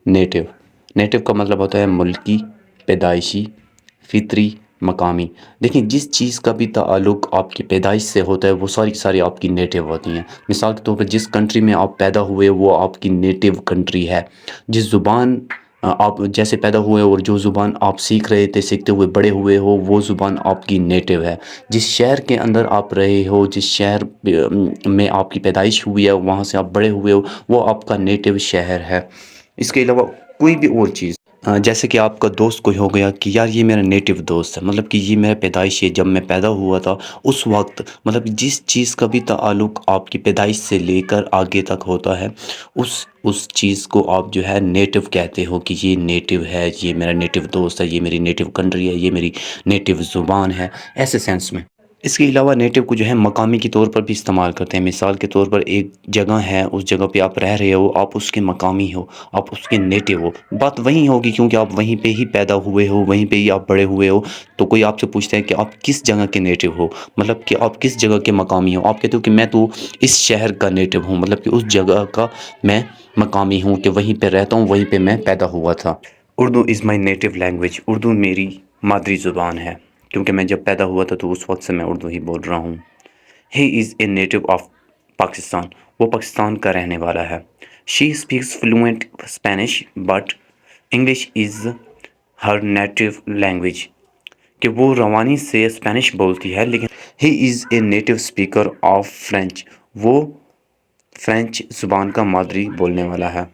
NATO, NATO کا مطلب ہوتا ہے ملکی، پیدائشی، فطری، مقامی۔ دیکھیں جس چیز کا بھی تعلق آپ کی پیدائش سے ہوتا ہے وہ ساری کی ساری آپ کی نیٹو ہوتی ہیں۔ مثال کے طور پر جس کنٹری میں آپ پیدا ہوئے وہ آپ کی نیٹو کنٹری ہے۔ جس زبان آپ جیسے پیدا ہوئے اور جو زبان آپ سیکھ رہے تھے، سیکھتے ہوئے بڑے ہوئے ہو، وہ زبان آپ کی نیٹو ہے۔ جس شہر کے اندر آپ رہے ہو، جس شہر میں آپ کی پیدائش ہوئی ہے، وہاں سے آپ بڑے ہوئے ہو، وہ آپ کا نیٹو شہر ہے۔ اس کے علاوہ کوئی بھی اور چیز، جیسے کہ آپ کا دوست کوئی ہو گیا کہ یار یہ میرا نیٹو دوست ہے، مطلب کہ یہ میرا پیدائش ہے، جب میں پیدا ہوا تھا اس وقت، مطلب جس چیز کا بھی تعلق آپ کی پیدائش سے لے کر آگے تک ہوتا ہے، اس چیز کو آپ جو ہے نیٹو کہتے ہو کہ یہ نیٹو ہے، یہ میرا نیٹو دوست ہے، یہ میری نیٹو کنٹری ہے، یہ میری نیٹو زبان ہے، ایسے سینس میں۔ اس کے علاوہ نیٹو کو جو ہے مقامی کے طور پر بھی استعمال کرتے ہیں۔ مثال کے طور پر ایک جگہ ہے، اس جگہ پہ آپ رہ رہے ہو، آپ اس کے مقامی ہو، آپ اس کے نیٹو ہو، بات وہیں ہوگی کیونکہ آپ وہیں پہ ہی پیدا ہوئے ہو، وہیں پہ ہی آپ بڑے ہوئے ہو۔ تو کوئی آپ سے پوچھتا ہے کہ آپ کس جگہ کے نیٹو ہو، مطلب کہ آپ کس جگہ کے مقامی ہو، آپ کہتے ہو کہ میں تو اس شہر کا نیٹو ہوں، مطلب کہ اس جگہ کا میں مقامی ہوں، کہ وہیں پہ رہتا ہوں، وہیں پہ میں پیدا ہوا تھا۔ اردو از مائی نیٹو لینگویج، اردو میری مادری زبان ہے، کیونکہ میں جب پیدا ہوا تھا تو اس وقت سے میں اردو ہی بول رہا ہوں۔ He is a native of Pakistan, وہ پاکستان کا رہنے والا ہے۔ She speaks fluent Spanish but English is her native language, کہ وہ روانی سے اسپینش بولتی ہے لیکن he is a native speaker of French, وہ فرینچ زبان کا مادری بولنے والا ہے۔